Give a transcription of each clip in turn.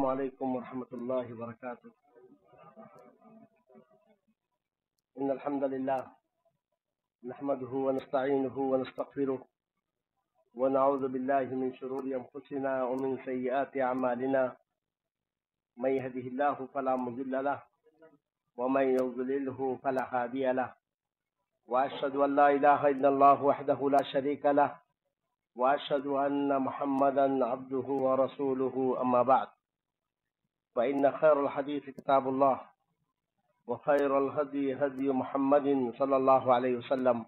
السلام عليكم ورحمة الله وبركاته. إن الحمد لله نحمده ونستعينه ونستغفره ونعوذ بالله من شرور أنفسنا ومن سيئات أعمالنا. من يهده الله فلا مضل له ومن يضلله فلا هادي له، وأشهد أن لا إله إلا الله وحده لا شريك له، وأشهد أن محمدا عبده ورسوله. أما بعد، فإن خير الحديث كتاب الله، وخير الهدي هدي محمد صلى الله عليه وسلم،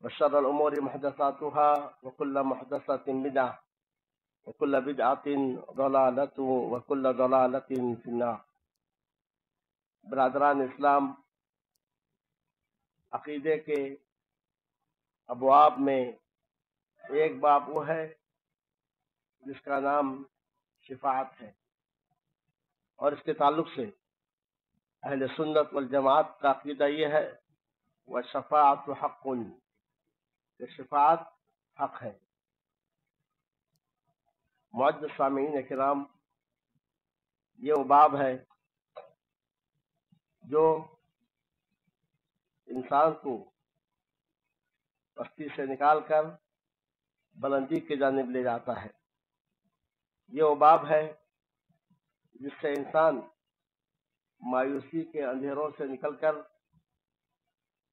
وشر الأمور محدثاتها، وكل محدثة بدعة، وكل بدعة ضلالة، وكل ضلالة في النار. برادران اسلام، عقیدے کے ابواب میں ایک باب وہ ہے جس کا نام شفاعت ہے، اور اس کے تعلق سے اہل سنت والجماعت کا عقیدہ یہ ہے وَالشَّفَاعَةُ حَقٌّ، کہ شفاعت حق ہے۔ معزز سامعین کرام، یہ وہ باب ہے جو انسان کو پستی سے نکال کر بلندی کی جانب لے جاتا ہے۔ یہ وہ باب ہے جس سے انسان مایوسی کے اندھیروں سے نکل کر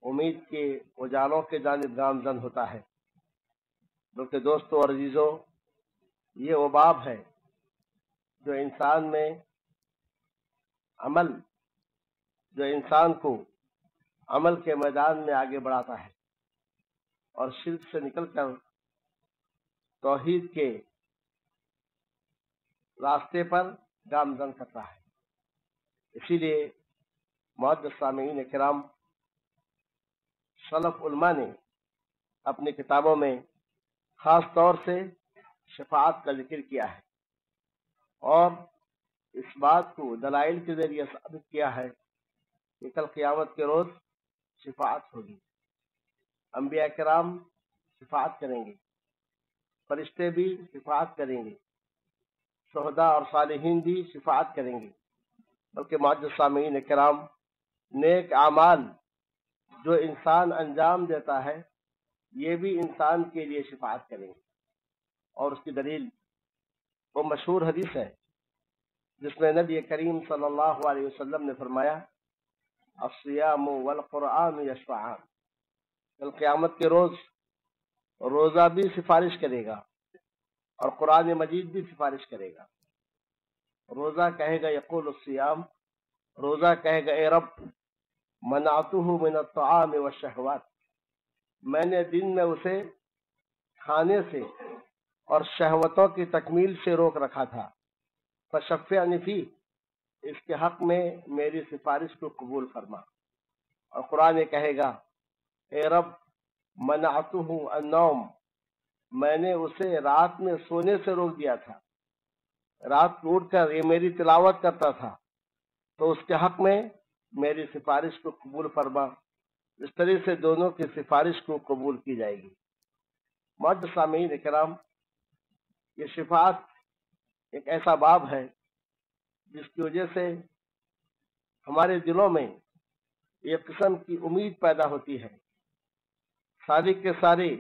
امید کے اجالوں کے جانب گامزن ہوتا ہے۔ بلکہ دوستوں اور عزیزوں، یہ وہ باب ہے جو انسان میں انسان کو عمل کے میدان میں آگے بڑھاتا ہے اور شرک سے نکل کر توحید کے راستے پر گامزن کرتا ہے۔ اسی لیے معزز سامعین کرام، سلف علماء نے اپنی کتابوں میں خاص طور سے شفاعت کا ذکر کیا ہے، اور اس بات کو دلائل کے ذریعے ثابت کیا ہے کہ کل قیامت کے روز شفاعت ہوگی۔ انبیاء کرام شفاعت کریں گے، فرشتے بھی شفاعت کریں گے، شہداء اور صالحین بھی شفاعت کریں گے۔ بلکہ معزز سامعین کرام، نیک اعمال جو انسان انجام دیتا ہے یہ بھی انسان کے لیے شفاعت کریں گے، اور اس کی دلیل وہ مشہور حدیث ہے جس میں نبی کریم صلی اللہ علیہ وسلم نے فرمایا الصیام والقرآن یشفعان، کل قیامت کے روز روزہ بھی سفارش کرے گا اور قرآن مجید بھی سفارش کرے گا۔ روزہ کہے گا یقول الصیام، روزہ کہے گا اے رب منعتہ من الطعام والشہوات، میں نے دن میں اسے کھانے سے اور شہوتوں کی تکمیل سے روک رکھا تھا، فشفعنی فیہ، اس کے حق میں میری سفارش کو قبول فرما۔ اور قرآن کہے گا اے رب منعتہ النوم، میں نے اسے رات میں سونے سے روک دیا تھا، رات کو اٹھ کر یہ میری تلاوت کرتا تھا، تو اس کے حق میں میری سفارش کو قبول فرما۔ اس طرح سے دونوں کی سفارش کو قبول کی جائے گی۔ معزز سامعین کرام، یہ شفاعت ایک ایسا باب ہے جس کی وجہ سے ہمارے دلوں میں ایک قسم کی امید پیدا ہوتی ہے۔ ساری کے ساری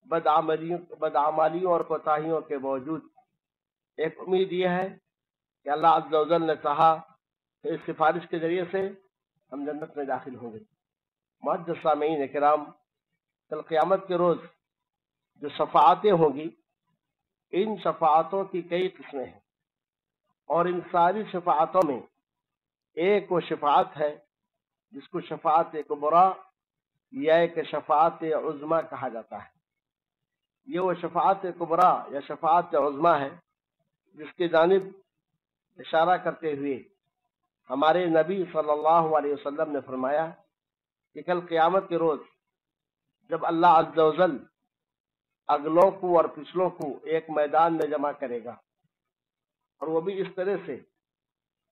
بدعمالیوں اور کوتاہیوں کے باوجود ایک امید یہ ہے کہ اللہ عز و جل نے چاہا کہ اس سفارش کے ذریعے سے ہم جنت میں داخل ہوں گے۔ معزز سامعین کرام، کل قیامت کے روز جو شفاعتیں ہوں گی، ان شفاعتوں کی کئی قسمیں ہیں، اور ان ساری شفاعتوں میں ایک وہ شفاعت ہے جس کو شفاعت کبریٰ یا ایک شفاعت عظمیٰ کہا جاتا ہے۔ یہ وہ شفاعت کبریٰ یا شفاعت عظمیٰ ہے جس کی جانب اشارہ کرتے ہوئے ہمارے نبی صلی اللہ علیہ وسلم نے فرمایا کہ کل قیامت کے روز جب اللہ عز و جل اگلوں کو اور پچھلوں کو ایک میدان میں جمع کرے گا، اور وہ بھی اس طرح سے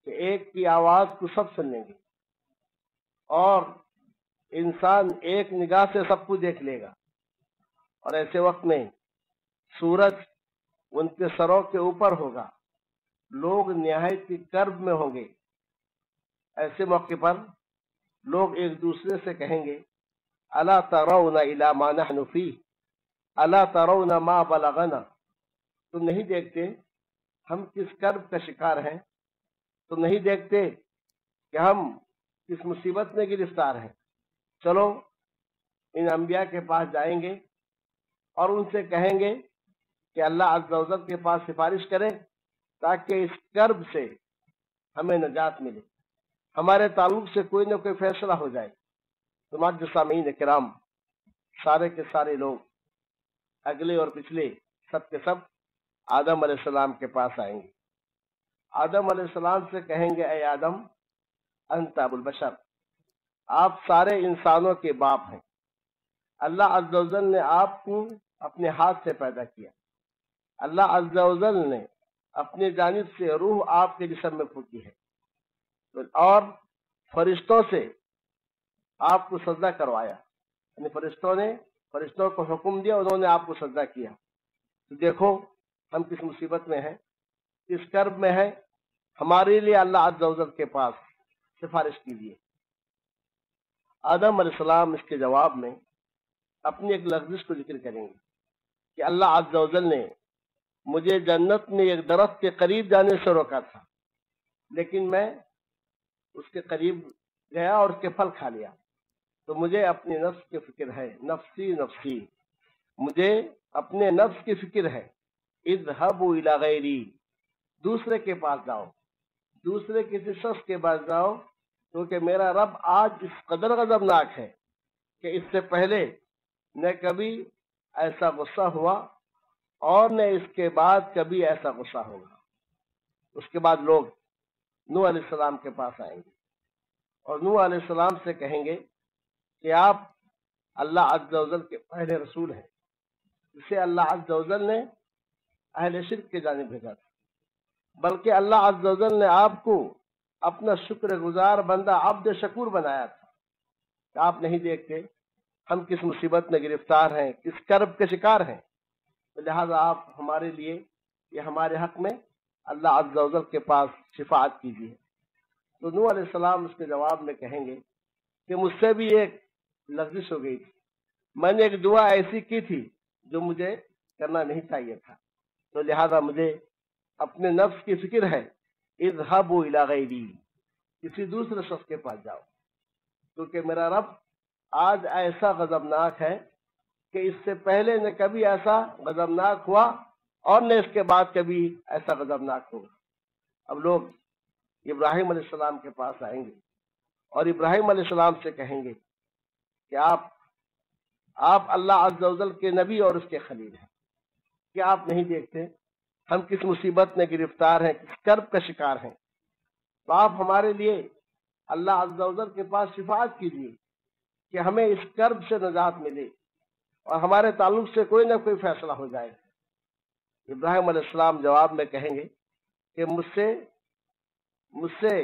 کہ ایک کی آواز کو سب سن لیں گے، اور انسان ایک نگاہ سے سب کو دیکھ لے گا، اور ایسے وقت میں سورج ان کے سروں کے اوپر ہوگا لوگ نہایت کرب میں ہوں گے۔ ایسے موقع پر لوگ ایک دوسرے سے کہیں گے الا ترون الی ما نحن فیہ، الا ترون ما بلغنا، تم نہیں دیکھتے ہم کس کرب کا شکار ہیں، تم نہیں دیکھتے کہ ہم کس مصیبت میں گرفتار ہیں۔ چلو ان انبیاء کے پاس جائیں گے اور ان سے کہیں گے کہ اللہ عز و جل کے پاس سفارش کریں تاکہ اس کرب سے ہمیں نجات ملے، ہمارے تعلق سے کوئی نہ کوئی فیصلہ ہو جائے۔ تو معزز سامعین کرام، سارے کے سارے لوگ اگلے اور پچھلے سب کے سب آدم علیہ السلام کے پاس آئیں گے۔ آدم علیہ السلام سے کہیں گے اے آدم انت ابو البشر، آپ سارے انسانوں کے باپ ہیں، اللہ عز و جل نے آپ کو اپنے ہاتھ سے پیدا کیا، اللہ عز و جل نے اپنی جانب سے روح آپ کے جسم میں پھونکی ہے اور فرشتوں سے آپ کو سجدہ کروایا، یعنی فرشتوں کو حکم دیا، انہوں نے آپ کو سجدہ کیا۔ تو دیکھو ہم کس مصیبت میں ہیں، کس کرب میں ہیں، ہمارے لیے اللہ عز و جل کے پاس سفارش کیجیے۔ آدم علیہ السلام اس کے جواب میں اپنی ایک لغزش کو ذکر کریں گے کہ اللہ عز و جل نے مجھے جنت میں ایک درخت کے قریب جانے سے روکا تھا، لیکن میں اس کے قریب گیا اور اس کے پھل کھا لیا، تو مجھے اپنے نفس کی فکر ہے، نفسی نفسی، مجھے اپنے نفس کی فکر ہے۔ اذهبوا الی غیری، دوسرے کے پاس جاؤ، دوسرے کسی شخص کے پاس جاؤ، کیونکہ میرا رب آج اس قدر غضبناک ہے کہ اس سے پہلے نہ کبھی ایسا غصہ ہوا اور نہ اس کے بعد کبھی ایسا غصہ ہوگا۔ اس کے بعد لوگ نوح علیہ السلام کے پاس آئیں گے اور نوح علیہ السلام سے کہیں گے کہ آپ اللہ عز و جل کے پہلے رسول ہیں، جسے اللہ عز و جل نے اہل شرک کی جانب بھیجا تھا، بلکہ اللہ عز و جل نے آپ کو اپنا شکر گزار بندہ عبد شکور بنایا تھا کہ آپ نہیں دیکھتے ہم کس مصیبت میں گرفتار ہیں، کس کرب کے شکار ہیں، لہذا آپ ہمارے لیے یا ہمارے حق میں اللہ عز و جل کے پاس شفاعت کیجیے۔ تو نوح علیہ السلام اس کے جواب میں کہیں گے کہ مجھ سے بھی ایک لغزش ہو گئی تھی، میں نے ایک دعا ایسی کی تھی جو مجھے کرنا نہیں چاہیے تھا، تو لہذا مجھے اپنے نفس کی فکر ہے، اذهبوا الی غیری، کسی دوسرے شخص کے پاس جاؤ، کیونکہ میرا رب آج ایسا غضبناک ہے کہ اس سے پہلے نہ کبھی ایسا غضبناک ہوا اور نہ اس کے بعد کبھی ایسا غضبناک ہوگا۔ اب لوگ ابراہیم علیہ السلام کے پاس آئیں گے اور ابراہیم علیہ السلام سے کہیں گے کہ آپ اللہ عز و جل کے نبی اور اس کے خلیل ہیں، کہ آپ نہیں دیکھتے ہم کس مصیبت میں گرفتار ہیں، کس کرب کا شکار ہیں، تو آپ ہمارے لیے اللہ عز و جل کے پاس شفاعت کیجیے کہ ہمیں اس کرب سے نجات ملے اور ہمارے تعلق سے کوئی نہ کوئی فیصلہ ہو جائے۔ ابراہیم علیہ السلام جواب میں کہیں گے کہ مجھ سے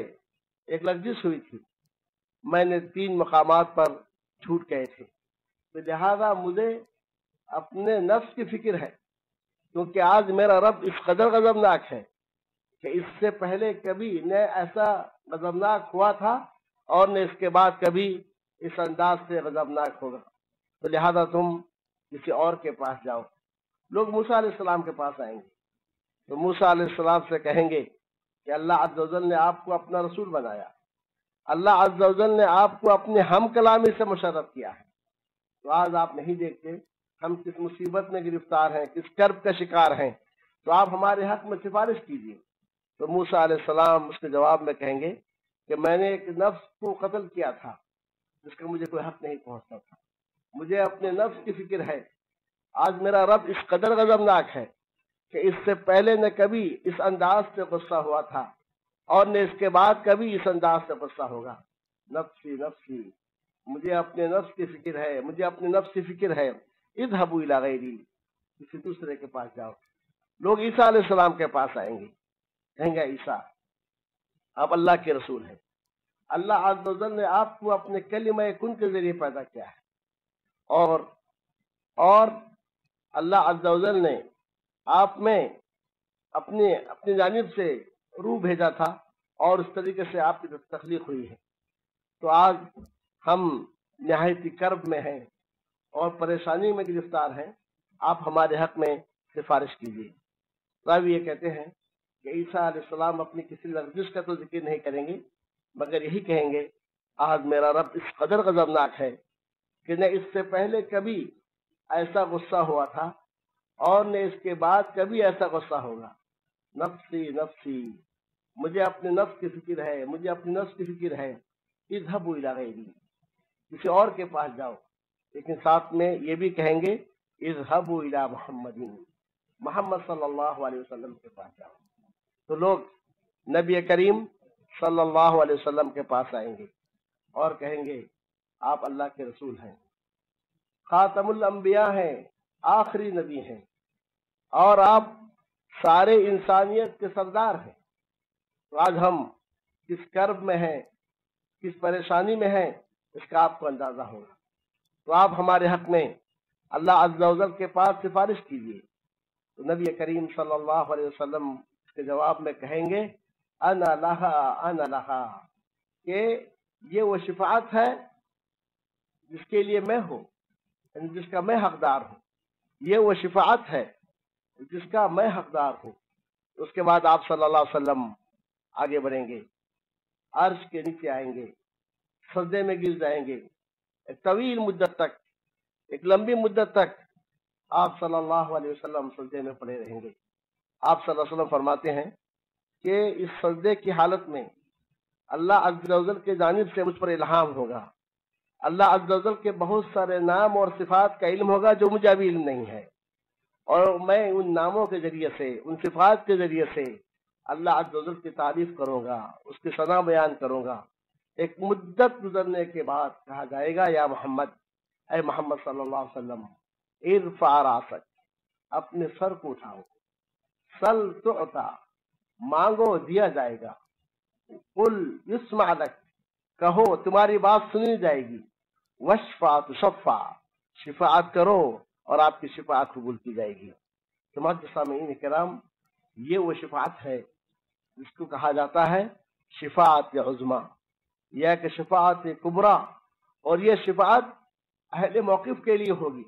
ایک لغزش ہوئی تھی، میں نے 3 مقامات پر جھوٹ کہے تھے، تو لہذا مجھے اپنے نفس کی فکر ہے، کیونکہ آج میرا رب اس قدر غضبناک ہے کہ اس سے پہلے کبھی نہ ایسا غضبناک ہوا تھا اور نہ اس کے بعد کبھی اس انداز سے غضبناک ہوگا، تو لہذا تم کسی اور کے پاس جاؤ۔ لوگ موسیٰ علیہ السلام کے پاس آئیں گے تو موسیٰ علیہ السلام سے کہیں گے کہ اللہ عز و جل نے آپ کو اپنا رسول بنایا، اللہ عز و جل نے آپ کو اپنے ہم کلامی سے مشرف کیا ہے، تو آج آپ نہیں دیکھتے ہم کس مصیبت میں گرفتار ہیں، کس کرب کا شکار ہیں، تو آپ ہمارے حق میں سفارش کیجیے۔ تو موسیٰ علیہ السلام اس کے جواب میں کہیں گے کہ میں نے ایک نفس کو قتل کیا تھا جس کا مجھے کوئی حق نہیں پہنچتا تھا، مجھے اپنے نفس کی فکر ہے، آج میرا رب اس قدر غضبناک ہے کہ اس سے پہلے نہ کبھی اس انداز سے غصہ ہوا تھا اور نہ اس کے بعد کبھی اس انداز سے غصہ ہوگا۔ نفسی نفسی، مجھے اپنے نفس کی فکر ہے، مجھے اپنے نفس کی فکر ہے، اذهبوا الی غیری، کسی دوسرے کے پاس جاؤ۔ لوگ عیسیٰ علیہ السلام کے پاس آئیں گے، کہیں گے عیسیٰ آپ اللہ کے رسول ہیں، اللہ عز و جل نے آپ کو اپنے کلمہ کن کے ذریعے پیدا کیا ہے اور اللہ عز و جل نے آپ میں اپنی جانب سے روح بھیجا تھا اور اس طریقے سے آپ کی تخلیق ہوئی ہے۔ تو آج ہم نہایت کرب میں ہیں اور پریشانی میں گرفتار ہیں، آپ ہمارے حق میں سفارش کیجیے۔ راوی یہ کہتے ہیں کہ عیسیٰ علیہ السلام اپنی کسی لفظ کا تو ذکر نہیں کریں گے، مگر یہی کہیں گے آج میرا رب اس قدر غضبناک ہے کہ نہ اس سے پہلے کبھی ایسا غصہ ہوا تھا اور نہ اس کے بعد کبھی ایسا غصہ ہوگا۔ نفسی نفسی، مجھے اپنے نفس کی فکر ہے، مجھے اپنی نفس کی فکر ہے، اذهبوا الی غیری، کسی اور کے پاس جاؤ۔ لیکن ساتھ میں یہ بھی کہیں گے اذهبوا الی محمد، محمد صلی اللہ علیہ وسلم کے پاس جاؤ۔ تو لوگ نبی کریم صلی اللہ علیہ وسلم کے پاس آئیں گے اور کہیں گے آپ اللہ کے رسول ہیں، خاتم الانبیاء ہیں، آخری نبی ہیں، اور آپ سارے انسانیت کے سردار ہیں۔ تو آج ہم کس کرب میں ہیں، کس پریشانی میں ہیں، اس کا آپ کو اندازہ ہوگا۔ تو آپ ہمارے حق میں اللہ عز و جل کے پاس سفارش کیجیے۔ تو نبی کریم صلی اللہ علیہ وسلم کے جواب میں کہیں گے انا لہا انا لہا، کہ یہ وہ شفاعت ہے جس کے لیے میں ہوں، یعنی جس کا میں حقدار ہوں، یہ وہ شفاعت ہے جس کا میں حقدار ہوں۔ اس کے بعد آپ صلی اللہ علیہ وسلم آگے بڑھیں گے، عرش کے نیچے آئیں گے، سجدے میں گر جائیں گے، ایک طویل مدت تک، ایک لمبی مدت تک آپ صلی اللہ علیہ وسلم سجدے میں پڑے رہیں گے۔ آپ صلی اللہ علیہ وسلم فرماتے ہیں کہ اس سجدے کی حالت میں اللہ عز و جل کی جانب سے مجھ پر الہام ہوگا، اللہ عز و جل کے بہت سارے نام اور صفات کا علم ہوگا جو مجھے ابھی علم نہیں ہے، اور میں ان ناموں کے ذریعے سے، ان صفات کے ذریعے سے اللہ عز و جل کی تعریف کروں گا، اس کی ثنا بیان کروں گا۔ ایک مدت گزرنے کے بعد کہا جائے گا یا محمد، اے محمد صلی اللہ علیہ وسلم، ارفع راسک، اپنے سر کو اٹھاؤ، سل تعطا، مانگو دیا جائے گا، قل یسمع لک، کہو تمہاری بات سنی جائے گی، واشفع تشفع، شفاعت کرو اور آپ کی شفاعت قبول کی جائے گی۔ تو معزز سامعین کرام، یہ وہ شفاعت ہے جس کو کہا جاتا ہے شفاعت عظمیٰ، یا کہ شفاعت کبریٰ، اور یہ شفاعت اہل موقف کے لیے ہوگی،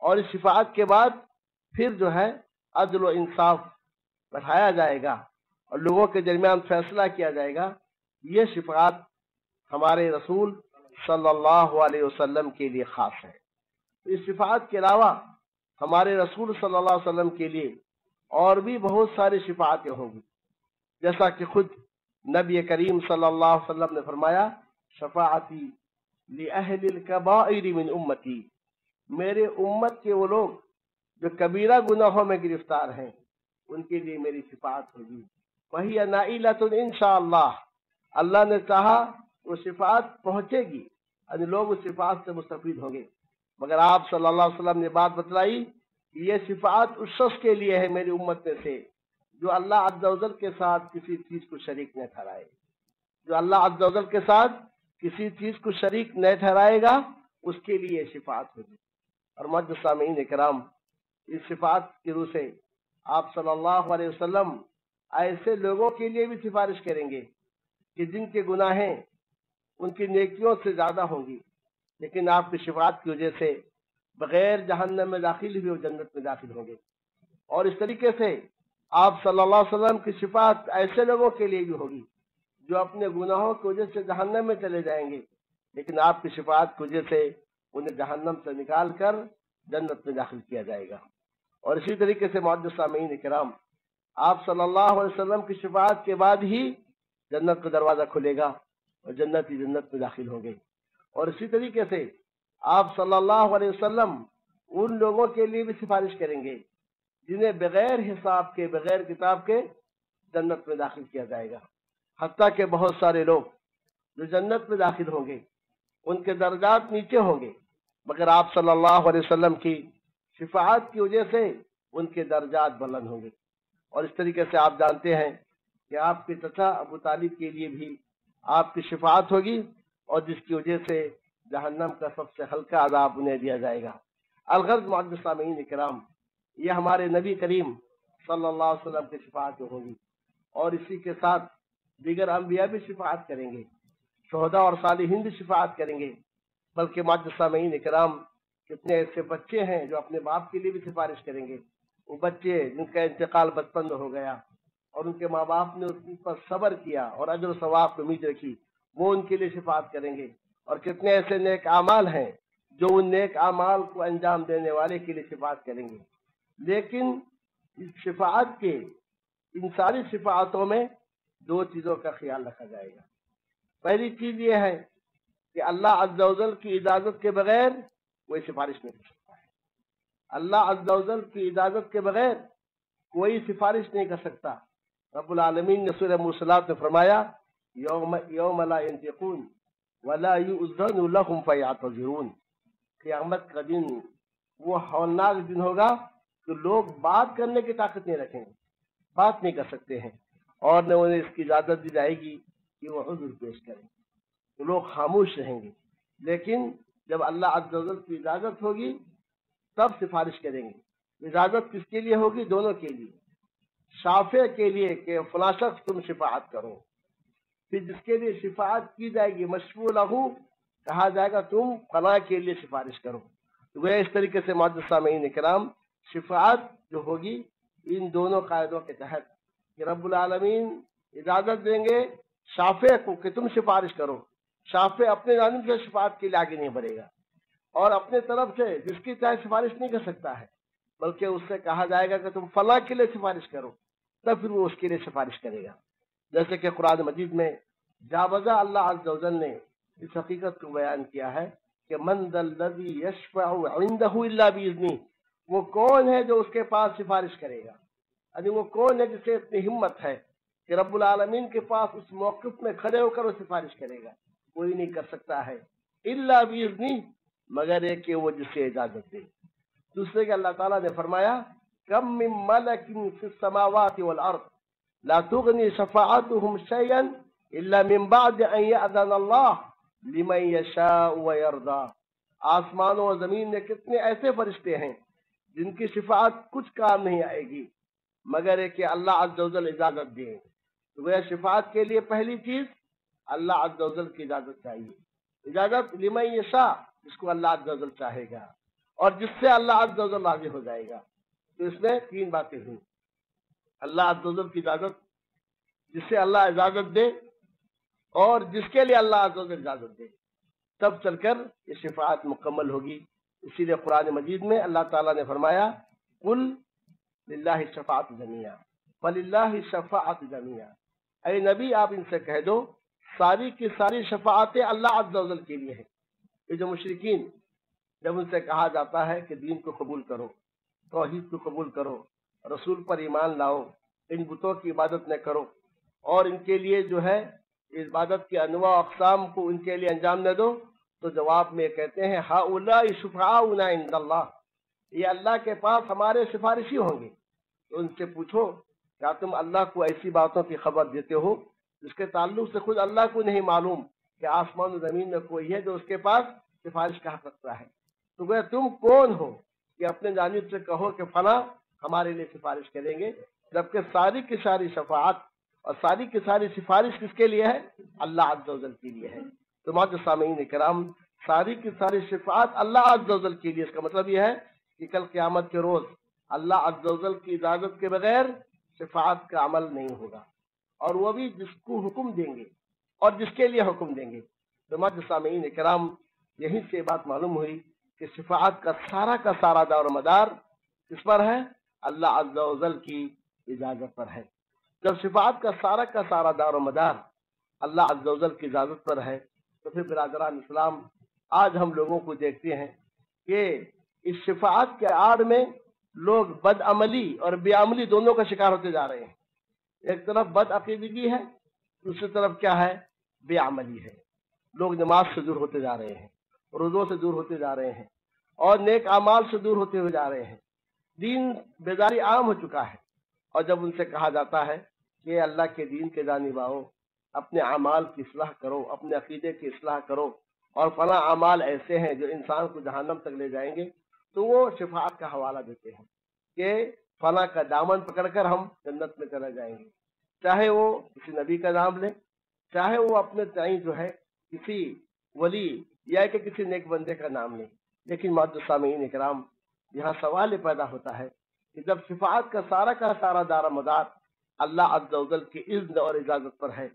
اور اس شفاعت کے بعد پھر جو ہے عدل و انصاف بٹھایا جائے گا اور لوگوں کے درمیان فیصلہ کیا جائے گا۔ یہ شفاعت ہمارے رسول صلی اللہ علیہ وسلم کے لیے خاص ہے۔ اس شفاعت کے علاوہ ہمارے رسول صلی اللہ علیہ وسلم کے لیے اور بھی بہت ساری شفاعتیں ہوں گی، جیسا کہ خود نبی کریم صلی اللہ علیہ وسلم نے فرمایا شفاعتی لأہل الکبائر من امتی، میرے امت کے وہ لوگ جو کبیرہ گناہوں میں گرفتار ہیں ان کے لیے میری شفاعت ہوگی۔ وہی نائلۃ انشاءاللہ، اللہ نے چاہا وہ شفاعت پہنچے گی، یعنی لوگ اس شفاعت سے مستفید ہوں گے۔ مگر آپ صلی اللہ علیہ وسلم نے بات بتلائی کہ یہ شفاعت اس شخص کے لیے ہے میری امت میں سے جو اللہ عز و جل کے ساتھ کسی چیز کو شریک نہ ٹھہرائے، جو اللہ عز و جل کے ساتھ کسی چیز کو شریک نہ ٹھہرائے گا، اس کے لیے شفاعت ہوگی۔ اور معزز سامعین کرام، اس شفاعت کی روح سے آپ صلی اللہ علیہ وسلم ایسے لوگوں کے لیے بھی سفارش کریں گے کہ جن کے گناہیں ان کی نیکیوں سے زیادہ ہوں گی، لیکن آپ کی شفاعت کی وجہ سے بغیر جہنم میں داخل ہوئے وہ جنت میں داخل ہوں گے۔ اور اس طریقے سے آپ صلی اللہ علیہ وسلم کی شفاعت ایسے لوگوں کے لیے بھی ہوگی جو اپنے گناہوں کی وجہ سے جہنم میں چلے جائیں گے، لیکن آپ کی شفاعت کی وجہ سے انہیں جہنم سے نکال کر جنت میں داخل کیا جائے گا۔ اور اسی طریقے سے معزز سامعین کرام، آپ صلی اللہ علیہ وسلم کی شفاعت کے بعد ہی جنت کا دروازہ کھلے گا اور جنت میں داخل ہوں گے۔ اور اسی طریقے سے آپ صلی اللہ علیہ وسلم ان لوگوں کے لیے بھی سفارش کریں گے جنہیں بغیر حساب کے، بغیر کتاب کے جنت میں داخل کیا جائے گا۔ حتیٰ کہ بہت سارے لوگ جو جنت میں داخل ہوں گے ان کے درجات نیچے ہوں گے، مگر آپ صلی اللہ علیہ وسلم کی شفاعت کی وجہ سے ان کے درجات بلند ہوں گے۔ اور اس طریقے سے آپ جانتے ہیں کہ آپ کے چچا ابو طالب کے لیے بھی آپ کی شفاعت ہوگی، اور جس کی وجہ سے جہنم کا سب سے ہلکا عذاب انہیں دیا جائے گا۔ الغرض معزز سامعین کرام، یہ ہمارے نبی کریم صلی اللہ علیہ وسلم کی شفاعت ہوں گی۔ اور اسی کے ساتھ دیگر انبیاء بھی شفاعت کریں گے، شہداء اور صالحین بھی شفاعت کریں گے، بلکہ معزز سامعین اکرام کتنے ایسے بچے ہیں جو اپنے باپ کے لیے بھی سفارش کریں گے۔ وہ بچے جن کا انتقال بچپن میں ہو گیا اور ان کے ماں باپ نے ان پر صبر کیا اور اجر و ثواب کی امید رکھی، وہ ان کے لیے شفاعت کریں گے۔ اور کتنے ایسے نیک اعمال ہیں جو ان نیک اعمال کو انجام دینے والے کے لیے شفاعت کریں گے۔ لیکن اس شفاعت کے ان ساری شفاعتوں میں دو چیزوں کا خیال رکھا جائے گا۔ پہلی چیز یہ ہے کہ اللہ عز و جل کی اجازت کے بغیر کوئی سفارش نہیں کر سکتا ہے۔ اللہ عز و جل کی اجازت کے بغیر کوئی سفارش نہیں کر سکتا۔ رب العالمین نے سورہ مرسلات میں فرمایا یوم لا ینطقون ولا یؤذن لهم فیعتذرون، قیامت کا دن وہ ہولناک دن ہوگا کہ لوگ بات کرنے کی طاقت نہیں رکھیں گے، بات نہیں کر سکتے ہیں، اور نہ انہیں اس کی اجازت دی جائے گی کہ وہ عذر پیش کریں، تو لوگ خاموش رہیں گے۔ لیکن جب اللہ عز و جل کی اجازت ہوگی تب سفارش کریں گے۔ اجازت کس کے لیے ہوگی؟ دونوں کے لیے، شافع کے لیے کہ فلاں شخص تم شفاعت کرو، پھر جس کے لیے شفاعت کی جائے گی مشفوع لہو کہا جائے گا تم فلاں کے لیے سفارش کرو۔ تو وہ اس طریقے سے معزز سامعین اکرام شفاعت جو ہوگی ان دونوں قاعدوں کے تحت کہ رب العالمین اجازت دیں گے شافع کو کہ تم سفارش کرو، شافع اپنے جانب سے شفاعت کے لیے آگے نہیں بڑھے گا، اور اپنے طرف سے جس کی چاہے سفارش نہیں کر سکتا ہے، بلکہ اس سے کہا جائے گا کہ تم فلاں کے لیے سفارش کرو، تب پھر وہ اس کے لیے سفارش کرے گا۔ جیسے کہ قرآن مجید میں جا بجا اللہ عز و جل نے اس حقیقت کو بیان کیا ہے کہ من ذا الذی یشفع عندہ الا باذنہ، وہ کون ہے جو اس کے پاس سفارش کرے گا، یعنی وہ کون ہے جسے اتنی ہمت ہے کہ رب العالمین کے پاس اس موقف میں کھڑے ہو کر وہ سفارش کرے گا؟ کوئی نہیں کر سکتا ہے الا باذنہ، مگر ایک کہ وہ جسے اجازت دے۔ دوسرے کہ اللہ تعالیٰ نے فرمایا کم من ملک فی السماوات والارض لا تغنی شفاعتهم شیئا الا من بعد ان یأذن اللہ لمن یشاء ویرضی۔ آسمانوں و زمین میں کتنے ایسے فرشتے ہیں جن کی شفاعت کچھ کام نہیں آئے گی مگر ہے کہ اللہ عز و جل اجازت دیں۔ تو وہ شفاعت کے لیے پہلی چیز اللہ عز و جل کی اجازت چاہیے، اجازت لمن یشاء جس کو اللہ عز و جل چاہے گا اور جس سے اللہ عز و جل راضی ہو جائے گا۔ تو اس میں تین باتیں ہوئی، اللہ عز و جل کی اجازت، جس سے اللہ اجازت دے اور جس کے لیے اللہ عز و جل اجازت دے، تب چل کر یہ شفاعت مکمل ہوگی۔ اسی لیے قرآن مجید میں اللہ تعالیٰ نے فرمایا قل للہ الشفاعۃ جمیعا وللہ الشفاعۃ جمیعا، اے نبی آپ ان سے کہہ دو ساری کی ساری شفاعتیں اللہ عز و جل کے لیے ہیں۔ یہ جو مشرکین جب ان سے کہا جاتا ہے کہ دین کو قبول کرو، توحید کو قبول کرو، رسول پر ایمان لاؤ، ان بتوں کی عبادت نہ کرو، اور ان کے لیے جو ہے عبادت کے انواع و اقسام کو ان کے لیے انجام نہ دو، تو جواب میں کہتے ہیں ہؤلاء شفعاؤنا عند اللہ، یہ اللہ کے پاس ہمارے سفارشی ہوں گے۔ تو ان سے پوچھو کیا تم اللہ کو ایسی باتوں کی خبر دیتے ہو جس کے تعلق سے خود اللہ کو نہیں معلوم کہ آسمان و زمین میں کوئی ہے جو اس کے پاس سفارش کر سکتا ہے؟ تو وہ تم کون ہو کہ اپنے جانب سے کہو کہ فلاں ہمارے لیے سفارش کریں گے، جبکہ ساری کی ساری شفاعت اور ساری کی ساری سفارش کس کے لیے ہے؟ اللہ عز و جل کے لیے ہے۔ تو معزز سامعین کرام ساری کی ساری شفاعت اللہ عز و جل کے لیے، اس کا مطلب یہ ہے کہ کل قیامت کے روز اللہ عز و جل کی اجازت کے بغیر شفاعت کا عمل نہیں ہوگا، اور وہ بھی جس کو حکم دیں گے اور جس کے لیے حکم دیں گے۔ تو معزز سامعین کرام یہیں سے بات معلوم ہوئی کہ شفاعت کا سارا دار و مدار کس پر ہے؟ اللہ عز و جل کی اجازت پر ہے۔ جب شفاعت کا سارا دار و مدار اللہ عز و جل کی اجازت پر ہے تو پھر برادران اسلام آج ہم لوگوں کو دیکھتے ہیں کہ اس شفاعت کے آڑ میں لوگ بد عملی اور بے عملی دونوں کا شکار ہوتے جا رہے ہیں۔ ایک طرف بد عقیدگی ہے، دوسری طرف کیا ہے؟ بے عملی ہے۔ لوگ نماز سے دور ہوتے جا رہے ہیں، روزوں سے دور ہوتے جا رہے ہیں، اور نیک اعمال سے دور ہوتے ہوئے جا رہے ہیں۔ دین بیداری عام ہو چکا ہے، اور جب ان سے کہا جاتا ہے کہ اللہ کے دین کے جانب آؤ، اپنے اعمال کی اصلاح کرو، اپنے عقیدے کی اصلاح کرو، اور فلاں اعمال ایسے ہیں جو انسان کو جہنم تک لے جائیں گے، تو وہ شفاعت کا حوالہ دیتے ہیں کہ فلاں کا دامن پکڑ کر ہم جنت میں چلے جائیں گے۔ چاہے وہ کسی نبی کا نام لے، چاہے وہ اپنے تعین جو ہے کسی ولی یا کہ کسی نیک بندے کا نام لے. لیکن معزز سامعین اکرام، یہاں سوال یہ پیدا ہوتا ہے کہ جب شفاعت کا سارا دار مدار اللہ عز و جل کی اذن اور اجازت پر ہے،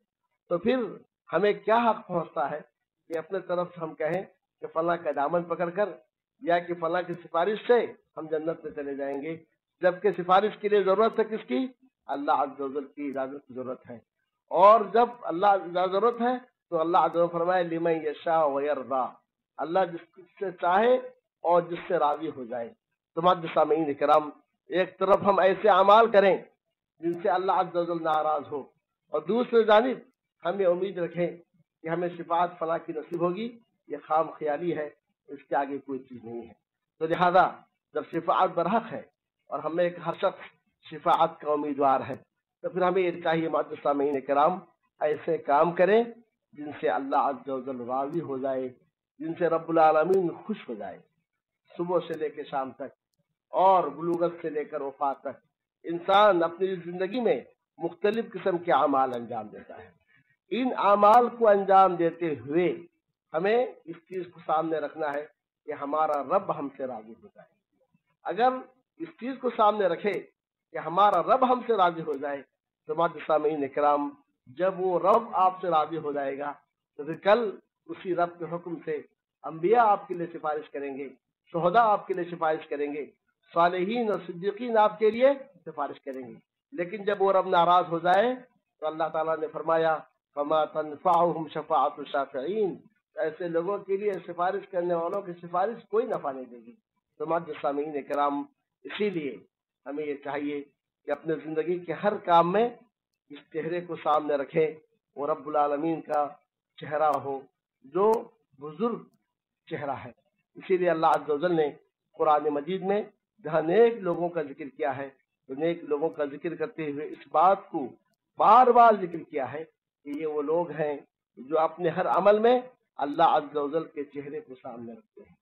تو پھر ہمیں کیا حق پہنچتا ہے کہ اپنے طرف سے ہم کہیں کہ فلاں کا دامن پکڑ کر یا کہ فلاں کی سفارش سے ہم جنت میں چلے جائیں گے، جبکہ سفارش کے لیے ضرورت ہے کس کی؟ اللہ عز و جل کی اجازت کی ضرورت ہے. اور جب اللہ اجازت ضرورت ہے تو اللہ عز و جل فرمائے لمن یشاء ویرضا، اللہ جس سے چاہے اور جس سے راضی ہو جائے. تو معزز سامعین کرام، ایک طرف ہم ایسے اعمال کریں جن سے اللہ عز و جل ناراض ہو، اور دوسری جانب ہم یہ امید رکھیں کہ ہمیں شفاعت فلاں کی نصیب ہوگی، یہ خام خیالی ہے، اس کے آگے کوئی چیز نہیں ہے. تو لہذا جب شفاعت برحق ہے اور ہمیں ایک ہر شخص شفاعت کا امیدوار ہے، تو پھر ہمیں یہ چاہیے معزز سامعین کرام ایسے کام کریں جن سے اللہ عز و جل راضی ہو جائے، جن سے رب العالمین خوش ہو جائے. صبح سے لے کے شام تک اور بلوغت سے لے کر وفات تک انسان اپنی زندگی میں مختلف قسم کے اعمال انجام دیتا ہے. ان اعمال کو انجام دیتے ہوئے ہمیں اس چیز کو سامنے رکھنا ہے کہ ہمارا رب ہم سے راضی ہو جائے. اگر اس چیز کو سامنے رکھے کہ ہمارا رب ہم سے راضی ہو جائے، تو معزز سامعین اکرام جب وہ رب آپ سے راضی ہو جائے گا تو پھر کل اسی رب کے حکم سے انبیاء آپ کے لیے سفارش کریں گے، شہداء آپ کے لیے سفارش کریں گے، صالحین اور صدیقین آپ کے لیے سفارش کریں گے. لیکن جب وہ رب ناراض ہو جائے تو اللہ تعالیٰ نے فرمایا فما تنفعهم شفاعت الشافعین، ایسے لوگوں کے لیے سفارش کرنے والوں کی سفارش کوئی نفع نہیں دے گی. تو معزز سامعین کرام، اسی لیے ہمیں یہ چاہیے کہ اپنے زندگی کے ہر کام میں اس چہرے کو سامنے رکھیں، وہ رب العالمین کا چہرہ ہو جو بزرگ چہرہ ہے. اسی لیے اللہ عز و جل نے قرآن مجید میں جہاں نیک لوگوں کا ذکر کیا ہے تو نیک لوگوں کا ذکر کرتے ہوئے اس بات کو بار بار ذکر کیا ہے کہ یہ وہ لوگ ہیں جو اپنے ہر عمل میں اللہ عز و جل کے چہرے کو سامنے رکھتے ہیں.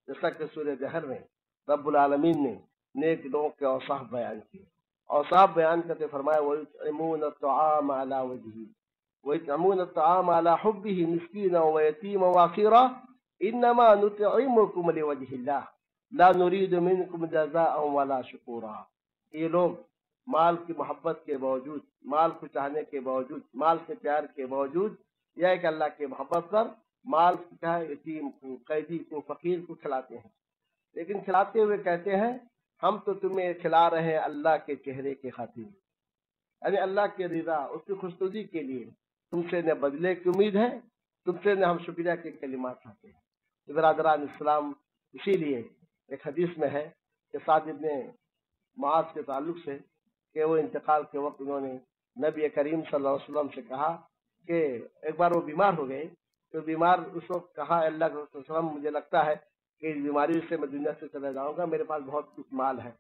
جیسا کہ سورہ دہر میں رب العالمین نے نیک لوگوں کے اوصاف بیان کیے. اوصاف بیان کرتے فرمایا وَيُطْعِمُونَ الطَّعَامَ عَلَىٰ وَجْهِهِ وَيُطْعِمُونَ الطَّعَامَ عَلَىٰ حُبِّهِ مِسْكِينًا وَيَتِيمًا وَأَسِيرًا إِنَّمَا نُطْعِمُكُمْ لِوَجْهِ اللَّهِ لَا نُرِيدُ مِنكُمْ جَزَاءً وَلَا شُكُورًا. یہ لوگ مال کی محبت کے باوجود، مال کو چاہنے کے باوجود، مال کے پیار کے باوجود، یہ کہ اللہ کے محبت پر مال کا یتیم کو، قیدی کو، فقیر کو کھلاتے ہیں، لیکن کھلاتے ہوئے کہتے ہیں ہم تو تمہیں کھلا رہے ہیں اللہ کے چہرے کی خاطر، یعنی اللہ کی رضا، اس کی خوشنودی کے لیے. تم سے نہ بدلے کی امید ہے، تم سے نہ ہم شکریہ کے کلمات چاہتے ہیں. تو برادران اسلام، اسی لیے ایک حدیث میں ہے کہ سعد ابن معاذ کے تعلق سے کہ وہ انتقال کے وقت انہوں نے نبی کریم صلی اللہ علیہ وسلم سے کہا کہ ایک بار وہ بیمار ہو گئے، تو بیمار اس وقت کہا اللہ کے رسول صلی اللہ علیہ وسلم مجھے لگتا ہے کہ اس بیماری سے میں دنیا سے چلا جاؤں گا، میرے پاس بہت کچھ مال ہے،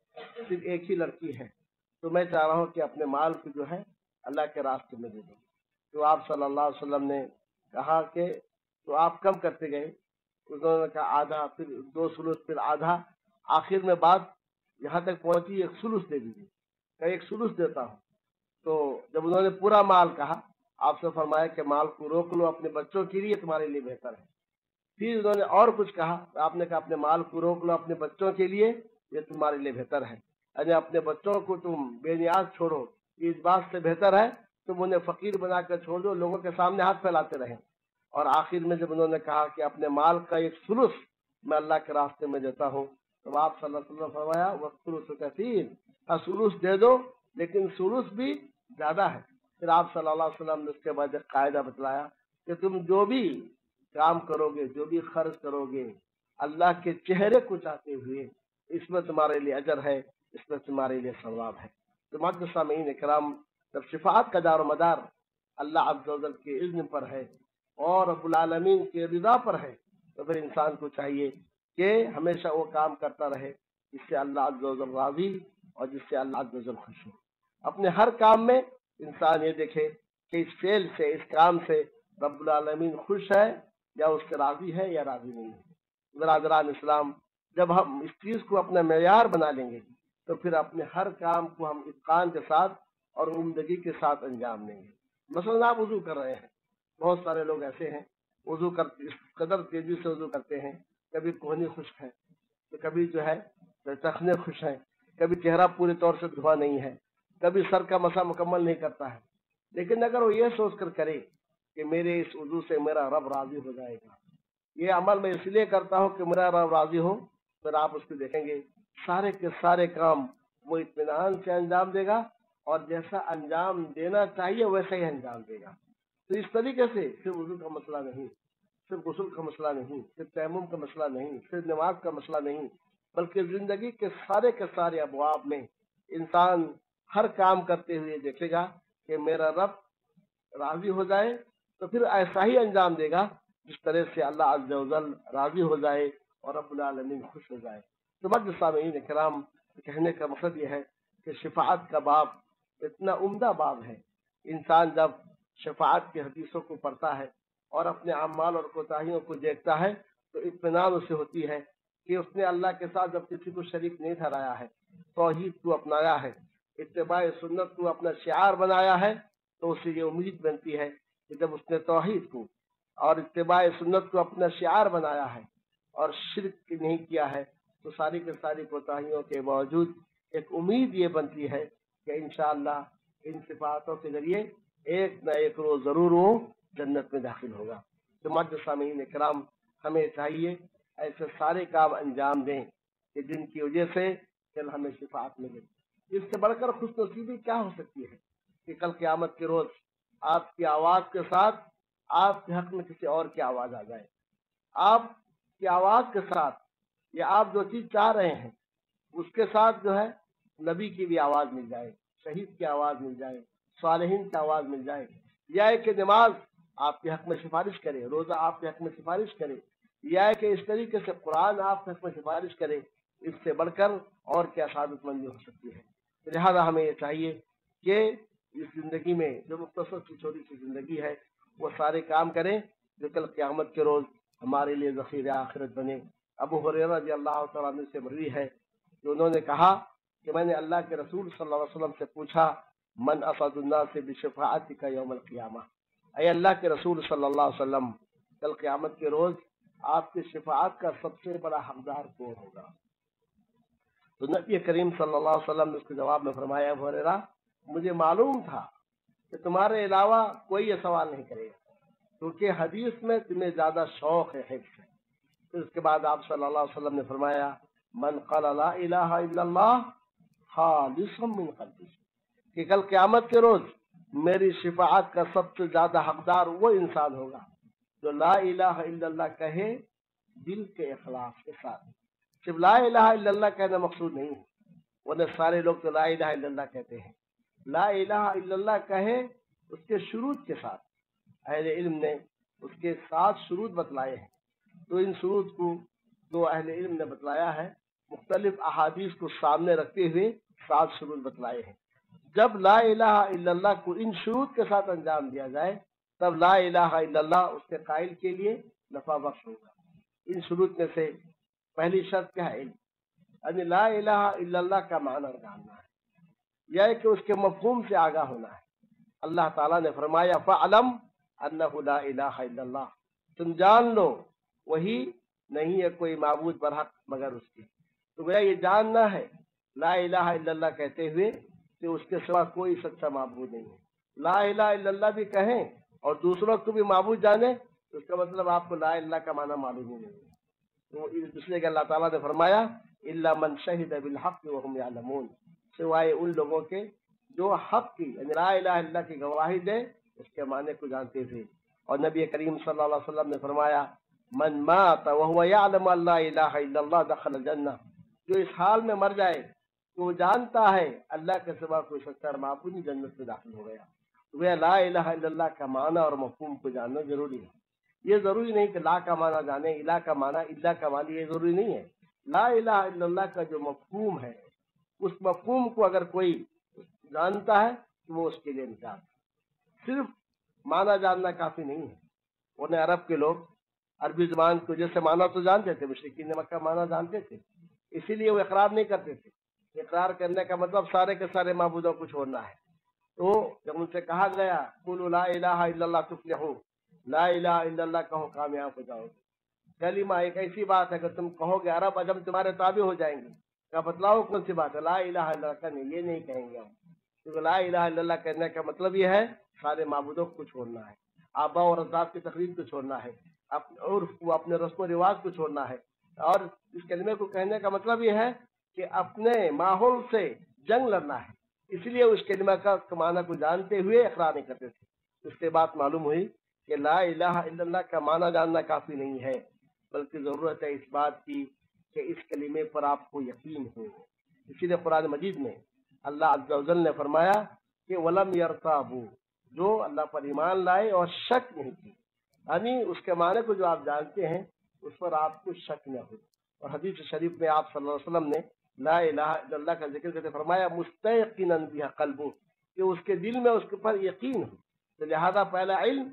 صرف ایک ہی لڑکی ہے، تو میں چاہ رہا ہوں کہ اپنے مال کو جو ہے اللہ کے راستے میں دے دوں. تو آپ صلی اللہ علیہ وسلم نے کہا کہ تو آپ کم کرتے گئے؟ انہوں نے کہا آدھا، پھر 2 ثلث، پھر آدھا، آخر میں بات یہاں تک پہنچی 1 ثلث دے دیجیے، کہ 1 ثلث دیتا ہوں. تو جب انہوں نے پورا مال کہا، آپ سے فرمایا کہ مال کو روک لو اپنے بچوں کے لیے، تمہارے لیے بہتر ہے. پھر انہوں نے اور کچھ کہا، آپ نے کہا اپنے مال کو روک لو اپنے بچوں کے لیے، یہ تمہارے لیے بہتر ہے، یعنی اپنے بچوں کو تم بے نیاز چھوڑو، اس بات سے بہتر ہے تم انہیں فقیر بنا کر چھوڑ دو، لوگوں کے سامنے ہاتھ پھیلاتے رہیں. اور آخر میں جب انہوں نے کہا کہ اپنے مال کا 1 ثلث میں اللہ کے راستے میں دیتا ہوں، تو آپ صلی اللہ علیہ وسلم فرمایا وَالثُّلُثُ كَثِيرٌ، ثلث دے دو لیکن ثلث بھی زیادہ ہے. پھر آپ صلی اللہ علیہ وسلم نے اس کے بعد ایک قاعدہ بتلایا کہ تم جو بھی کام کرو گے، جو بھی خرچ کرو گے اللہ کے چہرے کو چاہتے ہوئے، اس میں تمہارے لیے اجر ہے، اس میں تمہارے لیے ثواب ہے. تو معزز سامعین کرام، جب شفاعت کا دار و مدار اللہ عز و جل کے اذن پر ہے اور رب العالمین کے رضا پر ہے، تو پھر انسان کو چاہیے کہ ہمیشہ وہ کام کرتا رہے جس سے اللہ عز و جل راضی اور جس سے اللہ عز و جل خوش ہو. اپنے ہر کام میں انسان یہ دیکھے کہ اس فعل سے، اس کام سے رب العالمین خوش ہے یا اس سے راضی ہے یا راضی نہیں ہے. برادران اسلام، جب ہم اس چیز کو اپنا معیار بنا لیں گے تو پھر اپنے ہر کام کو ہم اتقان کے ساتھ اور عمدگی کے ساتھ انجام دیں گے۔ مثلا آپ وضو کر رہے ہیں، بہت سارے لوگ ایسے ہیں وضو کرتے اس قدر تیزی سے وضو کرتے ہیں، کبھی کوہنی خشک ہے تو کبھی جو ہے ٹخنے خوش ہیں، کبھی چہرہ پورے طور سے دھوا نہیں ہے، کبھی سر کا مسح مکمل نہیں کرتا ہے، لیکن اگر وہ یہ سوچ کر کرے کہ میرے اس وضو سے میرا رب راضی ہو جائے گا، یہ عمل میں اس لیے کرتا ہوں کہ میرا رب راضی ہو، پھر آپ اس کو دیکھیں گے سارے کے سارے کام وہ اطمینان سے انجام دے گا اور جیسا انجام دینا چاہیے ویسا ہی انجام دے گا۔ تو اس طریقے سے صرف وضو کا مسئلہ نہیں، صرف غسل کا مسئلہ نہیں، صرف تیمم کا مسئلہ نہیں، صرف نماز کا مسئلہ نہیں، بلکہ زندگی کے سارے ابواب میں انسان ہر کام کرتے ہوئے دیکھے گا کہ میرا رب راضی ہو جائے، تو پھر ایسا ہی انجام دے گا جس طرح سے اللہ عز و جل راضی ہو جائے اور رب العالمین خوش ہو جائے۔ تو معزز سامعین کرام، کہنے کا مقصد یہ ہے کہ شفاعت کا باب اتنا عمدہ باب ہے۔ انسان جب شفاعت کی حدیثوں کو پڑھتا ہے اور اپنے اعمال اور کوتاہیوں کو دیکھتا ہے تو اطمینان اسے ہوتی ہے کہ اس نے اللہ کے ساتھ جب کسی کو شریک نہیں ٹھہرایا ہے، توحید کو اپنایا ہے، اتباع سنت کو اپنا شعار بنایا ہے، تو اسے یہ امید بنتی ہے کہ جب اس نے توحید کو اور اتباع سنت کو اپنا شعار بنایا ہے اور شرک نہیں کیا ہے، تو ساری کی ساری کوتاہیوں کے باوجود ایک امید یہ بنتی ہے کہ انشاءاللہ ان صفاتوں کے ذریعے ایک نہ ایک روز ضرور وہ جنت میں داخل ہوگا۔ تو معزز سامعین کرام، ہمیں چاہیے ایسے سارے کام انجام دیں کہ جن کی وجہ سے کل ہمیں شفاعت ملے۔ اس سے بڑھ کر خوش نصیبی کیا ہو سکتی ہے کہ کل قیامت کے روز آپ کی آواز کے ساتھ آپ کے حق میں کسی اور کی آواز آ جائے، آپ کی آواز کے ساتھ یا آپ جو چیز چاہ رہے ہیں اس کے ساتھ جو ہے نبی کی بھی آواز مل جائے، شہید کی آواز مل جائے، صالحین کی آواز مل جائے، یا کہ نماز آپ کے حق میں سفارش کرے، روزہ آپ کے حق میں سفارش کرے، یا کہ اس طریقے سے قرآن آپ کے حق میں سفارش کرے، اس سے بڑھ کر اور کیا سعادت مندی ہو سکتی ہے۔ لہذا ہمیں یہ چاہیے کہ اس زندگی میں جو مختصر سی چھوٹی سی زندگی ہے وہ سارے کام کریں جو کل قیامت کے روز ہمارے لیے ذخیرہ آخرت بنے۔ ابو ہریرہ رضی اللہ تعالیٰ عنہ سے مروی ہے کہ انہوں نے کہا کہ میں نے اللہ کے رسول صلی اللہ علیہ وسلم سے پوچھا، من اسعد الناس بشفاعتک یوم القیامہ، اے اللہ کے رسول صلی اللہ علیہ وسلم، کل قیامت کے روز آپ کی شفاعت کا سب سے بڑا حقدار کون ہوگا؟ تو نبی کریم صلی اللہ علیہ وسلم نے اس کے جواب میں فرمایا، ابو ہریرہ مجھے معلوم تھا کہ تمہارے علاوہ کوئی یہ سوال نہیں کرے گا، کیونکہ حدیث میں تمہیں زیادہ شوق ہے، حفظ ہے۔ پھر اس کے بعد آپ صلی اللہ علیہ وسلم نے فرمایا، من قال لا الہ الا اللہ خالصا من قلبہ، کہ کل قیامت کے روز میری شفاعت کا سب سے زیادہ حقدار وہ انسان ہوگا جو لا الہ الا اللہ کہے دل کے اخلاص کے ساتھ۔ صرف لا الہ الا اللہ کہنا مقصود نہیں ہے، ورنہ سارے لوگ تو لا الہ الا اللہ کہتے ہیں، لا الہ الا اللہ کہے اس کے شروط کے ساتھ۔ اہل علم نے اس کے 7 شروط بتلائے ہیں، تو ان شروط کو جو اہل علم نے بتلایا ہے مختلف احادیث کو سامنے رکھتے ہوئے 7 شروط بتلائے ہیں۔ جب لا الہ الا اللہ کو ان شروط کے ساتھ انجام دیا جائے تب لا الہ الا اللہ اس کے قائل کے لیے نفع بخش ہوگا۔ ان شروط میں سے پہلی شرط کیا ہے؟ علم، یعنی لا الہ الا اللہ کا معنی جاننا ہے، یا کہ اس کے مفہوم سے آگاہ ہونا ہے۔ اللہ تعالیٰ نے فرمایا فَعْلَمْ أَنَّهُ لَا إِلَٰهَ إِلَّا اللَّهُ، تم جان لو وہی نہیں ہے کوئی معبود برحق مگر اس کی۔ تو گویا یہ جاننا ہے لا الہ الا اللہ کہتے ہوئے کہ اس کے سوا کوئی سچا معبود نہیں ہے۔ لا الہ الا اللہ بھی کہیں اور دوسروں کو بھی معبود جانے تو اس کا مطلب آپ کو لا الہ کا معنی معلوم ہی نہیں ہے۔ تو اس لیے کہ اللہ تعالیٰ نے فرمایا الا من شہد بالحق وهم يعلمون، سوائے ان لوگوں کے جو حق کی یعنی لا الہ الا اللہ کی گواہی دے اس کے معنی کو جانتے تھے۔ اور نبی کریم صلی اللہ علیہ وسلم نے فرمایا من مات وهو يعلم ان لا الہ الا اللہ دخل الجنہ، جو اس حال میں مر جائے کہ وہ جانتا ہے اللہ کے سوا کوئی سچا معبود نہیں، جنت میں داخل ہو گیا۔ تو لا الہ الا اللہ کا معنی اور مفہوم کو جاننا ضروری ہے۔ یہ ضروری نہیں کہ لا کا معنی جانے، الہ کا معنی، اللہ کا معنی، یہ ضروری نہیں ہے۔ لا الہ الا اللہ کا جو مفہوم ہے اس مفہوم کو اگر کوئی جانتا ہے تو وہ اس کے لیے نجات ہے۔ صرف معنی جاننا کافی نہیں ہے، انہیں عرب کے لوگ عربی زبان کو جیسے معنی تو جانتے تھے، مشرکین مکہ معنی جانتے تھے، اسی لیے وہ اقرار نہیں کرتے تھے۔ اقرار کرنے کا مطلب سارے کے سارے معبودوں کو چھوڑنا ہے، تو جب ان سے کہا گیا قولوا لا الہ الا اللہ تفلحوا، لا الہ الا اللہ کہو کامیاب ہو جاؤ گے۔ کلمہ ایک ایسی بات ہے کہ تم کہو گے عرب عجم تمہارے تابع ہو جائیں گے۔ کیا بتلاؤ کون سی بات ہے؟ لا الہ الا اللہ کا نہیں، یہ نہیں کہیں گے ہم، کیونکہ لا الہ الا اللہ کہنے کا مطلب یہ ہے سارے معبودوں کو چھوڑنا ہے، آبا اور اجداد کی تقلید کو چھوڑنا ہے، اپنے عرف کو، اپنے رسم و رواج کو چھوڑنا ہے۔ اور اس کلمے کو کہنے کا مطلب یہ ہے کہ اپنے ماحول سے جنگ لڑنا ہے۔ اس لیے اس کلمہ کا معنی کو جانتے ہوئے اقرار نہیں کرتے تھے۔ اس سے بات معلوم ہوئی کہ لا الہ الا اللہ کا معنی جاننا کافی نہیں ہے، بلکہ ضرورت ہے اس بات کی کہ اس کلمے پر آپ کو یقین ہو۔ اسی لیے قرآن مجید میں اللہ عز و جل نے فرمایا کہ وَلَمْ يَرْتَابُوا، جو اللہ پر ایمان لائے اور شک نہیں کی، یعنی اس کے معنی کو جو آپ جانتے ہیں اس پر آپ کو شک نہ ہو۔ اور حدیث شریف میں آپ صلی اللہ علیہ وسلم نے لا الہ الا اللہ کا ذکر کرتے فرمایا مستیقنا بها قلبه، کہ اس کے دل میں اس کے پر یقین ہو۔ تو لہذا پہلا علم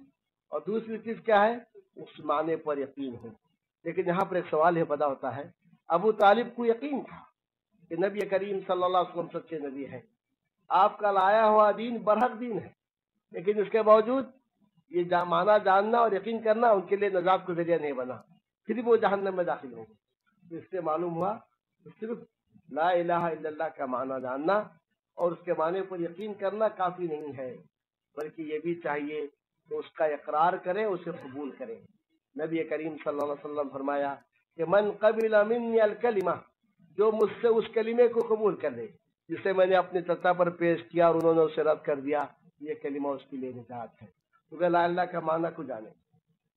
اور دوسری چیز کیا ہے؟ اس معنی پر یقین ہو۔ لیکن یہاں پر ایک سوال ہے پیدا ہوتا ہے، ابو طالب کو یقین تھا کہ نبی کریم صلی اللہ علیہ وسلم سچے نبی ہیں، آپ کا لایا ہوا دین برحق دین ہے، لیکن اس کے باوجود یہ معنی جاننا اور یقین کرنا ان کے لیے نجات کا ذریعہ نہیں بنا، پھر وہ جہنم میں داخل ہوں گے۔ تو اس سے معلوم ہوا کہ صرف لا الہ الا اللہ کا معنی جاننا اور اس کے معنی پر یقین کرنا کافی نہیں ہے، بلکہ یہ بھی چاہیے کہ اس کا اقرار کرے، اسے قبول کرے۔ نبی کریم صلی اللہ علیہ وسلم فرمایا کہ من قبل منی الکلمہ، جو مجھ سے اس کلمے کو قبول کر لے جسے میں نے اپنی چچا پر پیش کیا اور انہوں نے اسے رد کر دیا، یہ کلمہ اس کے لیے نجات ہے۔ کیونکہ لا اللہ کا معنی کو جانیں،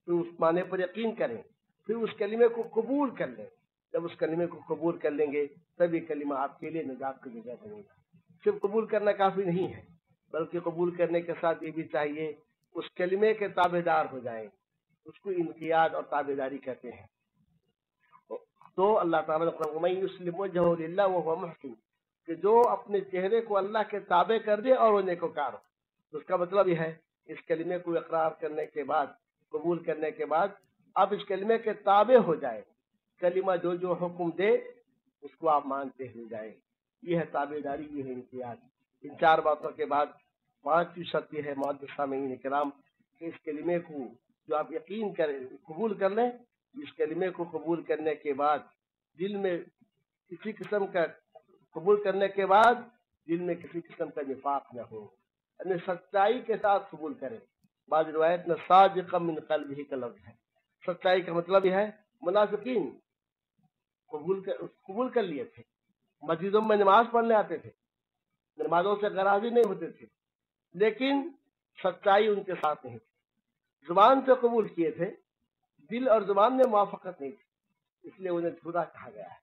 پھر اس معنی پر یقین کریں، پھر اس کلمے کو قبول کر لیں۔ جب اس کلمے کو قبول کر لیں گے تب یہ کلمہ آپ کے لیے نجات کا ذریعہ بنے گا۔ صرف قبول کرنا کافی نہیں ہے، بلکہ قبول کرنے کے ساتھ یہ بھی چاہیے اس کلمے کے تابع دار ہو جائیں، اس کو انقیاد اور تابع داری کہتے ہیں۔ تو اللہ تعالیٰ نے وَمَن يُسْلِمْ وَجْهَهُ لِلَّهِ وَهُوَ مُحْسِنٌ، کہ جو اپنے چہرے کو اللہ کے تابع کر دے اور وہ نیکوکار ہو۔ تو اس کا مطلب یہ ہے اس کلمے کو اقرار کرنے کے بعد، قبول کرنے کے بعد آپ اس کلمے کے تابع ہو جائیں، کلمہ جو جو حکم دے اس کو آپ مانتے ہو جائیں۔ یہ ہے تابع داری، یہ ہے انقیاد۔ ان چار باتوں کے بعد پانچویں شرط یہ ہے معزز سامعین کرام کہ اس کلمے کو جو آپ یقین کریں، قبول کر لیں، اس کلمے کو قبول کرنے کے بعد دل میں کسی قسم کا قبول کرنے کے بعد دل میں کسی قسم کا نفاق نہ ہو، یعنی سچائی کے ساتھ قبول کریں۔ بعض روایت میں صادقا من قلبہ کا لفظ ہے۔ سچائی کا مطلب یہ ہے منافقین قبول کر لیے تھے، مسجدوں میں نماز پڑھنے آتے تھے، نمازوں سے غراضی نہیں ہوتے تھے، لیکن سچائی ان کے ساتھ نہیں تھی۔ زبان سے قبول کیے تھے، دل اور زبان میں موافقت نہیں تھی، اس لیے انہیں جھوٹا کہا گیا ہے۔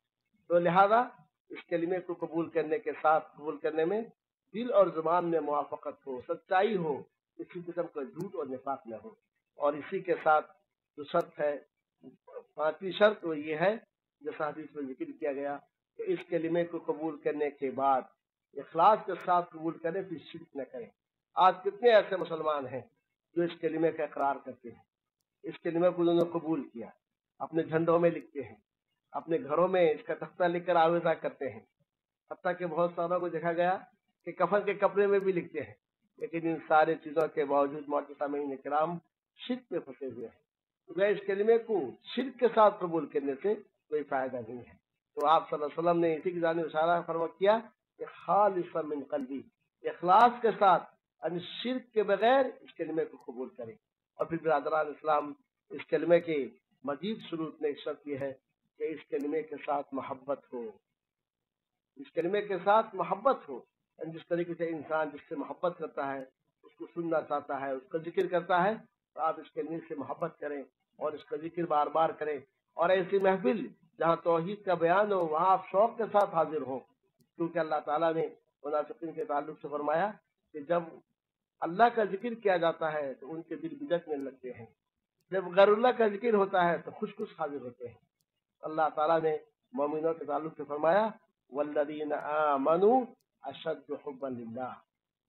تو لہذا اس کلمے کو قبول کرنے کے ساتھ قبول کرنے میں دل اور زبان میں موافقت ہو، سچائی ہو، کسی قسم کا جھوٹ اور نفاق نہ ہو۔ اور اسی کے ساتھ جو شرط ہے، پانچویں شرط، وہ یہ ہے جیسا حدیث میں ذکر کیا گیا کہ اس کلمے کو قبول کرنے کے بعد اخلاص کے ساتھ قبول کریں، پھر شرک نہ کریں۔ آج کتنے ایسے مسلمان ہیں جو اس کلمے کا اقرار کرتے ہیں، اس کلمے کو انہوں نے قبول کیا، اپنے جھنڈوں میں لکھتے ہیں، اپنے گھروں میں اس کا تختہ لکھ کر آویزہ کرتے ہیں، حتیٰ کہ بہت ساروں کو دیکھا گیا کہ کفن کے کپڑے میں بھی لکھتے ہیں، لیکن ان سارے چیزوں کے باوجود معزز سامعین کرام شرک پہ پھنسے ہوئے ہیں۔ تو اس کلمے کو شرک کے ساتھ قبول کرنے سے کوئی فائدہ نہیں ہے۔ تو آپ صلی اللہ علیہ وسلم نے اسی کی جانب اشارہ فرما کیا کہ خالصا من قلبی، اخلاص کے ساتھ، یعنی شرک کے بغیر اس کلمے کو قبول کریں۔ اور پھر برادران اسلام، اس کلمے کے مزید شروط میں ایک شرط یہ ہے کہ اس کلمے کے ساتھ محبت ہو، اس کلمے کے ساتھ محبت ہو، یعنی جس طریقے سے انسان جس سے محبت کرتا ہے، اس کو سننا چاہتا ہے، اس کا ذکر کرتا ہے، تو آپ اس کلمے سے محبت کریں اور اس کا ذکر بار بار کریں۔ اور ایسی محفل جہاں توحید کا بیان ہو وہاں آپ شوق کے ساتھ حاضر ہوں، کیونکہ اللہ تعالیٰ نے منافقین کے تعلق سے فرمایا کہ جب اللہ کا ذکر کیا جاتا ہے تو ان کے دل بھجکنے لگتے ہیں، جب غیر اللہ کا ذکر ہوتا ہے تو خوش خوش حاضر ہوتے ہیں۔ اللہ تعالیٰ نے مومنوں کے تعلق سے فرمایا والذین آمنوا اشد حبا للہ،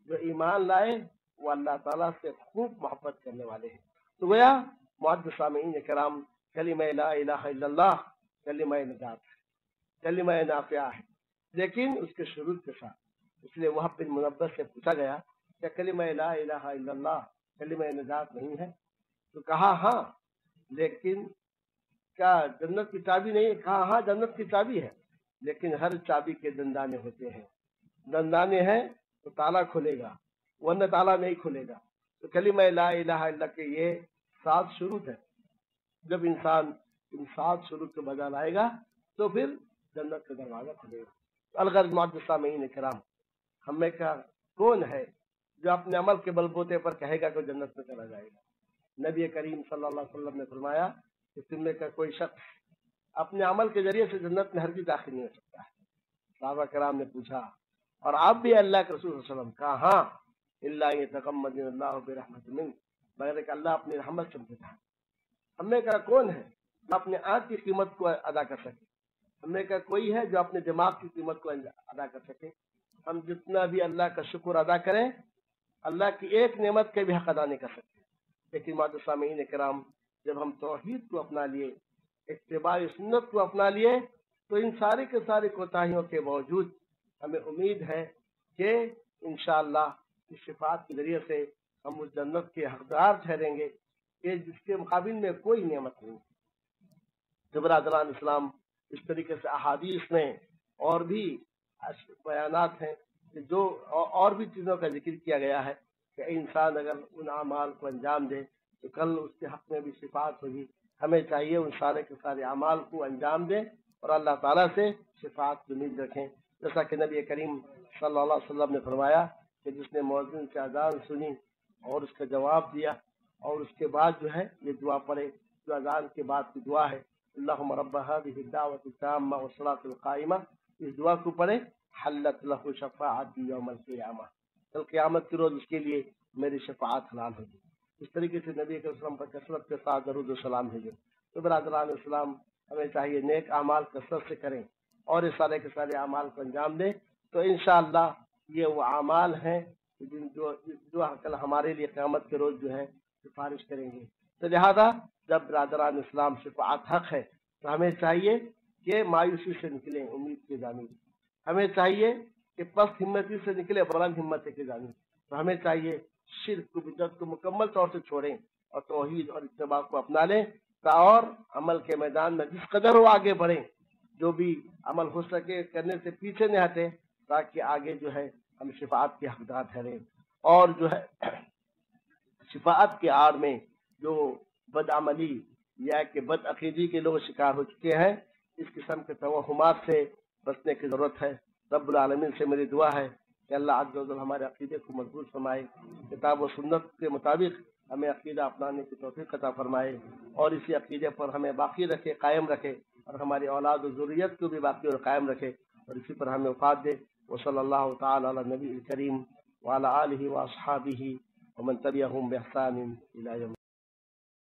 جو ایمان لائے وہ اللہ تعالیٰ سے خوب محبت کرنے والے ہیں۔ تو گویا معزز سامعین کرام، کلمہ لا الہ الا اللہ کلمہ نجات ہے، کلمہ نافعہ ہے، لیکن اس کے شروط کے ساتھ۔ اس لیے وہب بن منبہ سے پوچھا گیا کیا کلمہ لا الہ الا اللہ کلمہ نجات نہیں ہے؟ تو کہا ہاں، لیکن کیا جنت کی چابی نہیں ہے؟ کہا ہاں جنت کی چابی ہے، لیکن ہر چابی کے دندانے ہوتے ہیں، دندانے ہیں تو تالا کھلے گا، ورنہ تالا نہیں کھلے گا۔ تو کلمہ لا الہ الا اللہ کے یہ 7 شروط ہے، جب انسان ان 7 شروط کو بجا لائے گا تو پھر جنت کا دروازہ کھلے گا۔ الغرض معزز سامعین کرام، ہم میں کا کون ہے جو اپنے عمل کے بل بوتے پر کہے گا کہ جنت میں چلا جائے گا؟ نبی کریم صلی اللہ علیہ وسلم نے فرمایا کہ تم میں کا کوئی شخص اپنے عمل کے ذریعے سے جنت میں ہرگز داخل نہیں ہو سکتا ہے۔ صحابہ کرام نے پوچھا اور آپ بھی اللہ کے رسول صلی اللہ علیہ وسلم؟ کہا ہاں، اللہ یتغمدنی اللہ برحمت منہ، مگر کہ اللہ اپنی رحمت سے مجھے ڈھانپے۔ ہم میں کا کون ہے جو اپنے آنکھ کی قیمت کو ادا کر سکے؟ ہم میں کا کوئی ہے جو اپنے دماغ کی قیمت کو ادا کر سکے؟ ہم جتنا بھی اللہ کا شکر ادا کریں، اللہ کی ایک نعمت کے بھی حق ادا نہیں کر سکتے۔ لیکن معزز سامعین کرام، جب ہم توحید کو اپنا لیے، اتباع سنت کو اپنا لیے، تو ان ساری کے ساری کوتاہیوں کے باوجود ہمیں امید ہے کہ انشاءاللہ اس شفاعت کے ذریعے سے ہم اس جنت کے حقدار ٹھہریں گے کہ جس کے مقابل میں کوئی نعمت نہیں۔ تو برادران اسلام، اس طریقے سے احادیث میں اور بھی بیانات ہیں کہ جو اور بھی چیزوں کا ذکر کیا گیا ہے کہ انسان اگر ان اعمال کو انجام دے تو کل اس کے حق میں بھی شفاعت ہوگی۔ ہمیں چاہیے ان سارے کے سارے اعمال کو انجام دیں اور اللہ تعالیٰ سے شفاعت کی امید رکھیں، جیسا کہ نبی کریم صلی اللہ علیہ وسلم نے فرمایا کہ جس نے مؤذن سے اذان سنی اور اس کا جواب دیا اور اس کے بعد جو ہے یہ دعا پڑھے جو اذان کے بعد کی دعا ہے، اللہم رب هذه الدعوة التامة والصلاة القائمة، اس دعا کو پڑھے، حلت له شفاعتی یوم القیامہ، کل قیامت کے روز اس کے لیے میری شفاعت حلال ہوگی۔ اس طریقے سے نبی کے وسلم پر کثرت کے ساتھ درود و سلام بھیجیں۔ تو برادران اسلام، ہمیں چاہیے نیک اعمال کثرت سے کریں اور اس سارے کے سارے اعمال کو انجام دیں، تو انشاءاللہ یہ وہ اعمال ہیں جو کل ہمارے لیے قیامت کے روز جو ہے سفارش کریں گے۔ تو لہذا جب برادران اسلام شفاعت حق ہے تو ہمیں چاہیے کہ مایوسی سے نکلیں امید کی جانب، ہمیں چاہیے کہ پست ہمتی سے نکلے بلند ہمت کی جانب، تو ہمیں چاہیے شرک کو بدعت کو مکمل طور سے چھوڑیں اور توحید اور اتباع کو اپنا لیں، اور عمل کے میدان میں جس قدر وہ آگے بڑھیں، جو بھی عمل ہو سکے کرنے سے پیچھے نہ ہٹیں، تاکہ آگے جو ہے ہم شفاعت کے حقدار ٹھہریں۔ اور جو ہے شفاعت کے آڑ میں جو بد عملی یا کہ بد عقیدی کے لوگ شکار ہو چکے ہیں، اس قسم کے توہمات سے بچنے کی ضرورت ہے۔ رب العالمین سے میری دعا ہے کہ اللہ عز و جل ہمارے عقیدے کو مضبوط فرمائے، کتاب و سنت کے مطابق ہمیں عقیدہ اپنانے کی توفیق عطا فرمائے، اور اسی عقیدے پر ہمیں باقی رکھے، قائم رکھے، اور ہماری اولاد و ذریت کو بھی باقی اور قائم رکھے، اور اسی پر ہمیں وفات دے۔ وصلی اللہ تعالی علی نبی الکریم وعلی آلہ واصحابہ ومن تبعہم بإحسان الی یوم